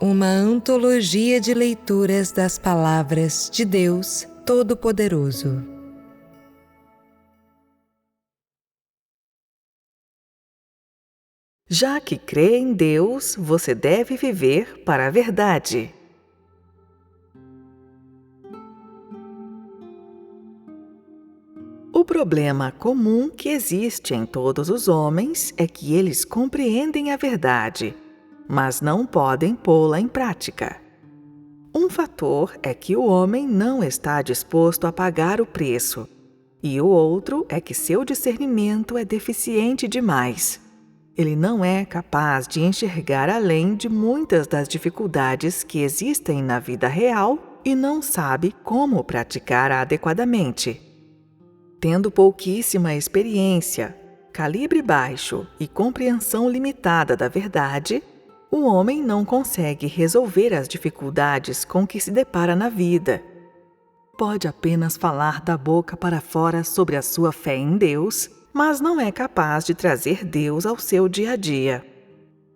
uma antologia de leituras das palavras de Deus Todo-Poderoso. Já que crê em Deus, você deve viver para a verdade. O problema comum que existe em todos os homens é que eles compreendem a verdade, mas não podem pô-la em prática. Um fator é que o homem não está disposto a pagar o preço, e o outro é que seu discernimento é deficiente demais. Ele não é capaz de enxergar além de muitas das dificuldades que existem na vida real e não sabe como praticar adequadamente. Tendo pouquíssima experiência, calibre baixo e compreensão limitada da verdade, o homem não consegue resolver as dificuldades com que se depara na vida. Pode apenas falar da boca para fora sobre a sua fé em Deus, mas não é capaz de trazer Deus ao seu dia a dia.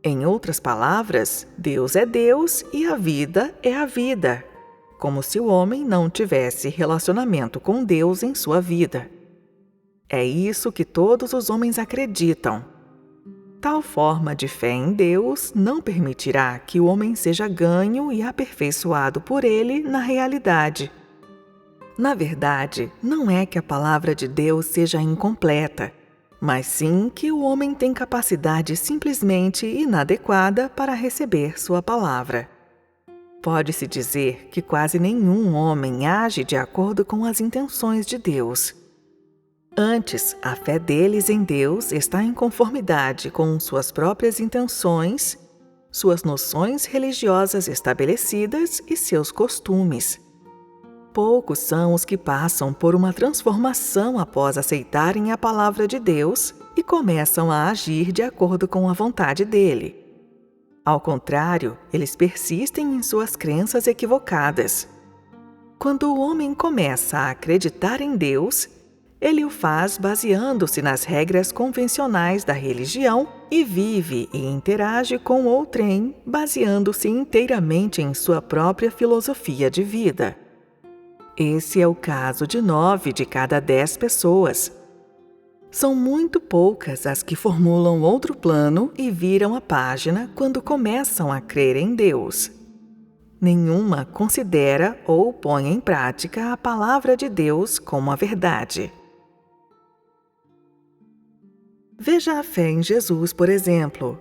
Em outras palavras, Deus é Deus e a vida é a vida, como se o homem não tivesse relacionamento com Deus em sua vida. É isso que todos os homens acreditam. Tal forma de fé em Deus não permitirá que o homem seja ganho e aperfeiçoado por ele na realidade. Na verdade, não é que a palavra de Deus seja incompleta, mas sim que o homem tem capacidade simplesmente inadequada para receber sua palavra. Pode-se dizer que quase nenhum homem age de acordo com as intenções de Deus. Antes, a fé deles em Deus está em conformidade com suas próprias intenções, suas noções religiosas estabelecidas e seus costumes. Poucos são os que passam por uma transformação após aceitarem a palavra de Deus e começam a agir de acordo com a vontade dele. Ao contrário, eles persistem em suas crenças equivocadas. Quando o homem começa a acreditar em Deus, ele o faz baseando-se nas regras convencionais da religião e vive e interage com outrem baseando-se inteiramente em sua própria filosofia de vida. Esse é o caso de 9 de cada 10 pessoas. São muito poucas as que formulam outro plano e viram a página quando começam a crer em Deus. Nenhuma considera ou põe em prática a palavra de Deus como a verdade. Veja a fé em Jesus, por exemplo.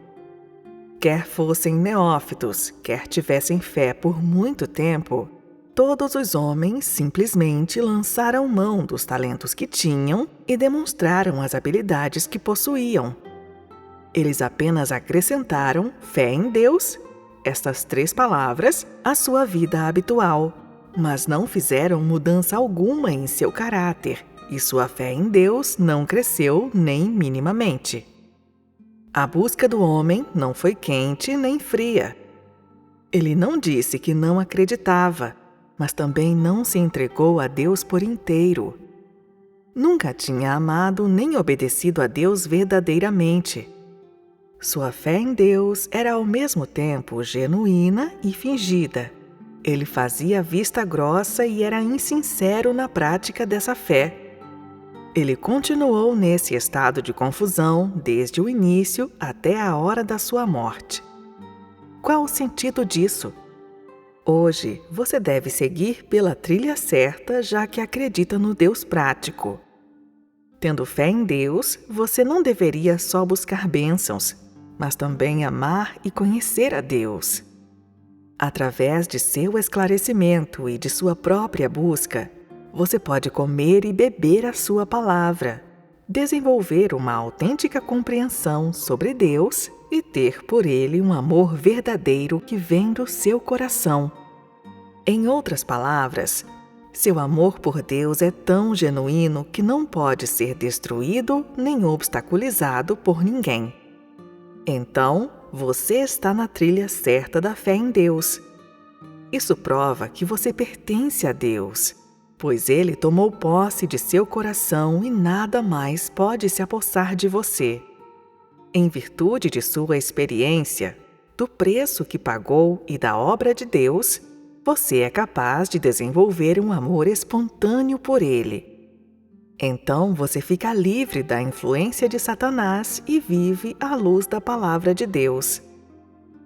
Quer fossem neófitos, quer tivessem fé por muito tempo, todos os homens simplesmente lançaram mão dos talentos que tinham e demonstraram as habilidades que possuíam. Eles apenas acrescentaram fé em Deus, estas 3 palavras, à sua vida habitual, mas não fizeram mudança alguma em seu caráter, e sua fé em Deus não cresceu nem minimamente. A busca do homem não foi quente nem fria. Ele não disse que não acreditava, mas também não se entregou a Deus por inteiro. Nunca tinha amado nem obedecido a Deus verdadeiramente. Sua fé em Deus era ao mesmo tempo genuína e fingida. Ele fazia vista grossa e era insincero na prática dessa fé. Ele continuou nesse estado de confusão desde o início até a hora da sua morte. Qual o sentido disso? Hoje, você deve seguir pela trilha certa, já que acredita no Deus prático. Tendo fé em Deus, você não deveria só buscar bênçãos, mas também amar e conhecer a Deus. Através de seu esclarecimento e de sua própria busca, você pode comer e beber a sua palavra, desenvolver uma autêntica compreensão sobre Deus e ter por Ele um amor verdadeiro que vem do seu coração. Em outras palavras, seu amor por Deus é tão genuíno que não pode ser destruído nem obstaculizado por ninguém. Então, você está na trilha certa da fé em Deus. Isso prova que você pertence a Deus, pois Ele tomou posse de seu coração e nada mais pode se apossar de você. Em virtude de sua experiência, do preço que pagou e da obra de Deus, você é capaz de desenvolver um amor espontâneo por Ele. Então você fica livre da influência de Satanás e vive à luz da palavra de Deus.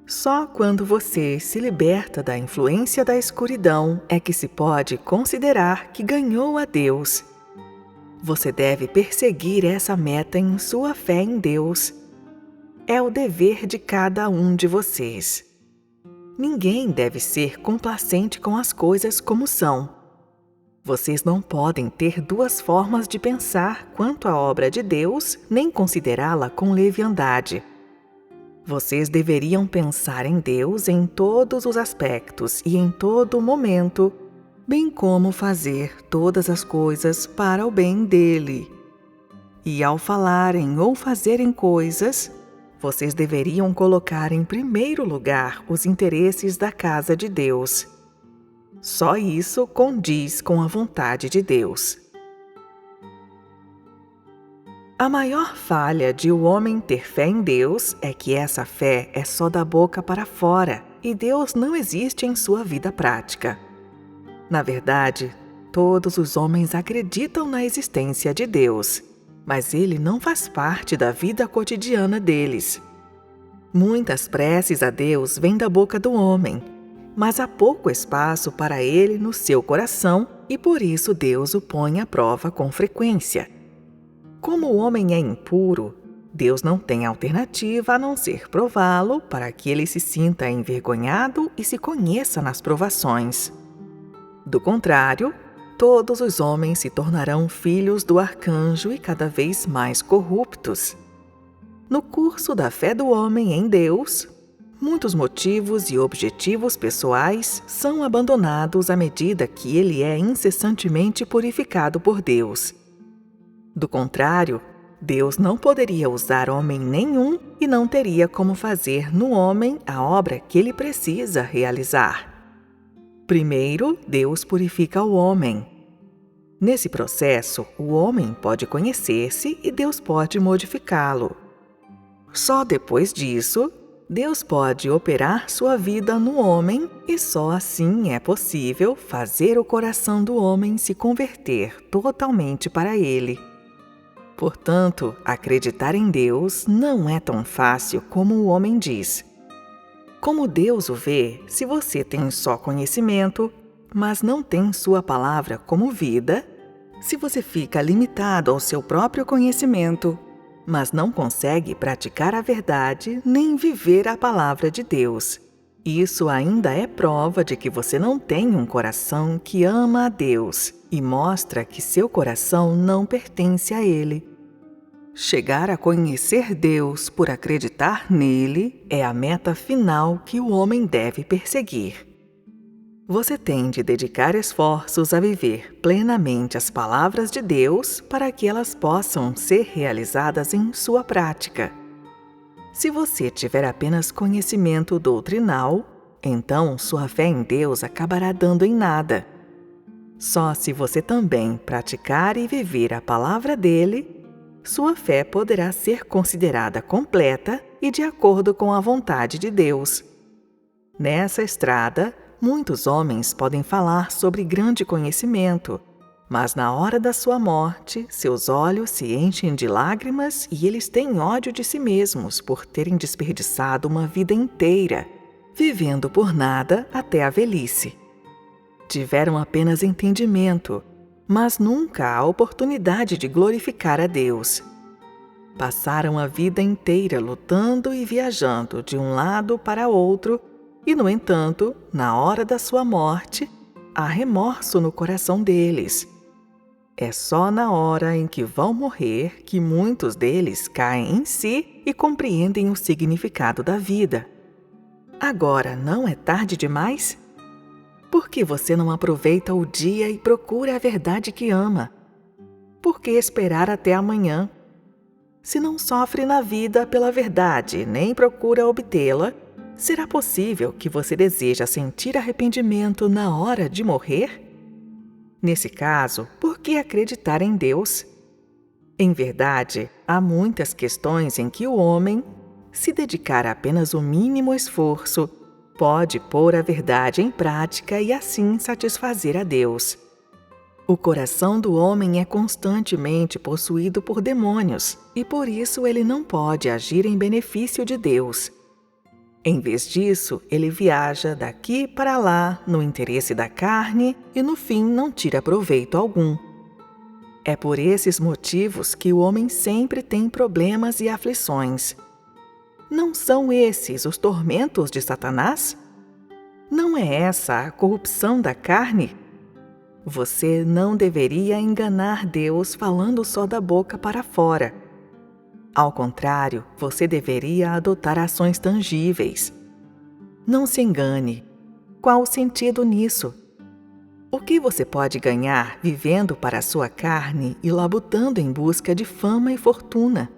Só quando você se liberta da influência da escuridão é que se pode considerar que ganhou a Deus. Você deve perseguir essa meta em sua fé em Deus. É o dever de cada um de vocês. Ninguém deve ser complacente com as coisas como são. Vocês não podem ter duas formas de pensar quanto à obra de Deus, nem considerá-la com leviandade. Vocês deveriam pensar em Deus em todos os aspectos e em todo momento, bem como fazer todas as coisas para o bem dele. E ao falarem ou fazerem coisas, vocês deveriam colocar em primeiro lugar os interesses da casa de Deus. Só isso condiz com a vontade de Deus. A maior falha de o homem ter fé em Deus é que essa fé é só da boca para fora e Deus não existe em sua vida prática. Na verdade, todos os homens acreditam na existência de Deus, mas Ele não faz parte da vida cotidiana deles. Muitas preces a Deus vêm da boca do homem, mas há pouco espaço para Ele no seu coração e por isso Deus o põe à prova com frequência. Como o homem é impuro, Deus não tem alternativa a não ser prová-lo para que ele se sinta envergonhado e se conheça nas provações. Do contrário, todos os homens se tornarão filhos do arcanjo e cada vez mais corruptos. No curso da fé do homem em Deus, muitos motivos e objetivos pessoais são abandonados à medida que ele é incessantemente purificado por Deus. Do contrário, Deus não poderia usar homem nenhum e não teria como fazer no homem a obra que ele precisa realizar. Primeiro, Deus purifica o homem. Nesse processo, o homem pode conhecer-se e Deus pode modificá-lo. Só depois disso, Deus pode operar sua vida no homem e só assim é possível fazer o coração do homem se converter totalmente para Ele. Portanto, acreditar em Deus não é tão fácil como o homem diz. Como Deus o vê, se você tem só conhecimento, mas não tem sua palavra como vida, se você fica limitado ao seu próprio conhecimento, mas não consegue praticar a verdade nem viver a palavra de Deus, isso ainda é prova de que você não tem um coração que ama a Deus e mostra que seu coração não pertence a Ele. Chegar a conhecer Deus por acreditar nele é a meta final que o homem deve perseguir. Você tem de dedicar esforços a viver plenamente as palavras de Deus para que elas possam ser realizadas em sua prática. Se você tiver apenas conhecimento doutrinal, então sua fé em Deus acabará dando em nada. Só se você também praticar e viver a palavra dele, sua fé poderá ser considerada completa e de acordo com a vontade de Deus. Nessa estrada, muitos homens podem falar sobre grande conhecimento, mas na hora da sua morte, seus olhos se enchem de lágrimas e eles têm ódio de si mesmos por terem desperdiçado uma vida inteira, vivendo por nada até a velhice. Tiveram apenas entendimento, mas nunca a oportunidade de glorificar a Deus. Passaram a vida inteira lutando e viajando de um lado para outro, e, no entanto, na hora da sua morte, há remorso no coração deles. É só na hora em que vão morrer que muitos deles caem em si e compreendem o significado da vida. Agora não é tarde demais? Por que você não aproveita o dia e procura a verdade que ama? Por que esperar até amanhã? Se não sofre na vida pela verdade, nem procura obtê-la, será possível que você deseja sentir arrependimento na hora de morrer? Nesse caso, por que acreditar em Deus? Em verdade, há muitas questões em que o homem, se dedicar apenas o mínimo esforço, pode pôr a verdade em prática e assim satisfazer a Deus. O coração do homem é constantemente possuído por demônios e por isso ele não pode agir em benefício de Deus. Em vez disso, ele viaja daqui para lá no interesse da carne e no fim não tira proveito algum. É por esses motivos que o homem sempre tem problemas e aflições. Não são esses os tormentos de Satanás? Não é essa a corrupção da carne? Você não deveria enganar Deus falando só da boca para fora. Ao contrário, você deveria adotar ações tangíveis. Não se engane. Qual o sentido nisso? O que você pode ganhar vivendo para a sua carne e labutando em busca de fama e fortuna?